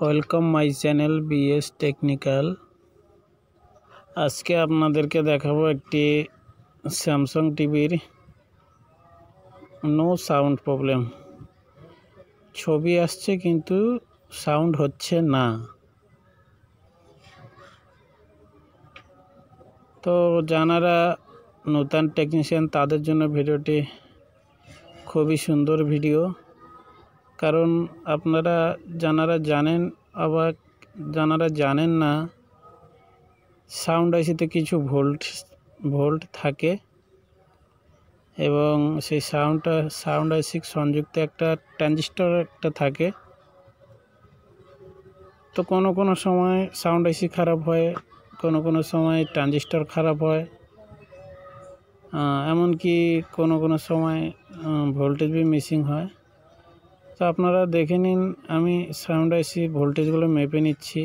Welcome my channel BS technical. আজকে আপনাদেরকে দেখাবো একটি স্যামসাং টিভির নো সাউন্ড প্রবলেম। ছবি আসছে কিন্তু সাউন্ড হচ্ছে না। তো যারা নতুন টেকনিশিয়ান তাদের জন্য ভিডিওটি খুবই সুন্দর ভিডিও, কারণ আপনারা যারা জানেন আবার যারা জানেন না, সাউন্ড আইসিতে কিছু ভোল্ট থাকে এবং সেই সাউন্ড আইসি সংযুক্ত একটা ট্রানজিস্টর থাকে। তো কোনো সময় সাউন্ড আইসি খারাপ হয়, কোনো সময় ট্রানজিস্টর খারাপ হয়, এমনকি কোনো সময় ভোল্টেজ বি মিসিং হয়। তো আপনারা দেখে নিন, আমি সাউন্ড আইসি ভোল্টেজগুলো মেপে নিচ্ছি।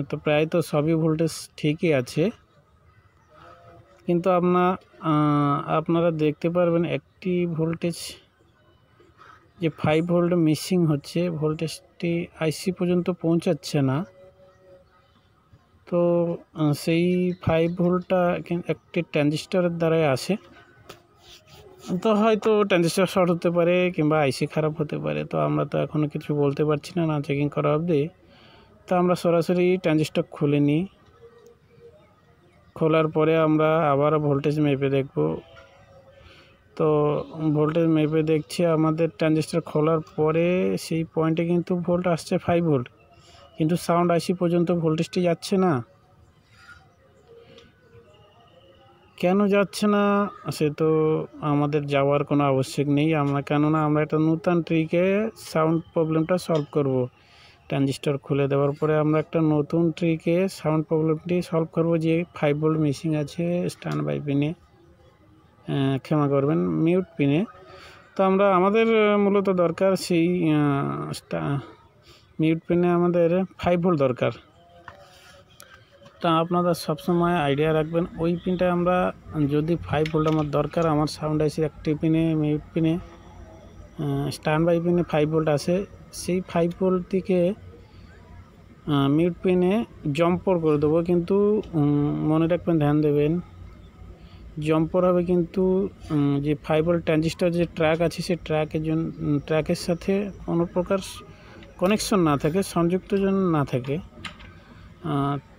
তো প্রায় তো সবই ভোল্টেজ ঠিকই আছে, কিন্তু আপনারা দেখতে পারবেন একটি ভোল্টেজ যে 5 ভোল্ট মিসিং হচ্ছে, ভোল্টেজটি আইসি পর্যন্ত পৌঁছাচ্ছে না। তো সেই 5 ভোল্টটা একটি ট্রানজিস্টরের দ্বারাই আসে। তো হয়তো ট্রানজিস্টর শর্ট হতে পারে কিংবা আইসি খারাপ হতে পারে। তো আমরা তো এখনও কিছু বলতে পারছি না চেকিং করা অবধি। তো আমরা সরাসরি ট্রানজিস্টর খুলে নিই। খোলার পরে আমরা আবার ভোল্টেজ মেপে দেখব। তো ভোল্টেজ মেপে দেখছি, আমাদের ট্রানজিস্টর খোলার পরে সেই পয়েন্টে কিন্তু ভোল্ট আসছে 5 ভোল্ট, কিন্তু সাউন্ড আইসি পর্যন্ত ভোল্টেজটি যাচ্ছে না। কেন যাচ্ছে না সে তো আমাদের যাওয়ার কোনো আবশ্যক নেই, কেননা আমরা একটা নতুন ট্রিকে সাউন্ড প্রবলেমটা সলভ করব। ট্রানজিস্টর খুলে দেওয়ার পরে আমরা একটা নতুন ট্রিকে সাউন্ড প্রবলেমটি সলভ করব, যে 5 ভোল্ট মিসিং আছে স্ট্যান্ড বাই পিনে, ক্ষমা করবেন মিউট পিনে। তো আমাদের মূলত দরকার সেই মিউট পিনে আমাদের 5 ভোল্ট দরকার। তা আপনারা সবসময় আইডিয়া রাখবেন, ওই পিনটা আমরা যদি 5 ভোল্ট আমার দরকার, আমার সাউন্ড আইসির একটি পিনে মিউট পিনে স্ট্যান্ড বাই পিনে 5 ভোল্ট আসে, সেই 5 ভোল্ট থেকে মিউট পিনে জম্পর করে দেবো। কিন্তু মনে রাখবেন, ধ্যান দেবেন, জম্পর হবে কিন্তু যে 5 ভোল্ট ট্রানজিস্টর যে ট্র্যাক আছে, সেই ট্র্যাকের সাথে কোনো প্রকার কানেকশন না থাকে, সংযুক্ত না থাকে,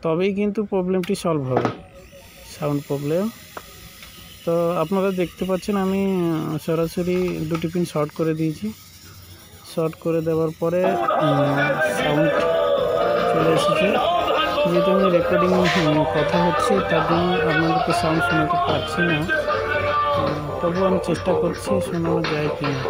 তবেই কিন্তু প্রবলেমটি সলভ হবে, সাউন্ড প্রবলেম। তো আপনারা দেখতে পাচ্ছেন আমি সরাসরি দুটি পিন শর্ট করে দিয়েছি। শর্ট করে দেওয়ার পরে সাউন্ড চলে এসেছে। যেহেতু আমি রেকর্ডিং কথা হচ্ছে, তার জন্য আপনাদেরকে সাউন্ড শোনাতে পারছি না, তবুও আমি চেষ্টা করছি শোনানো যায় কি না।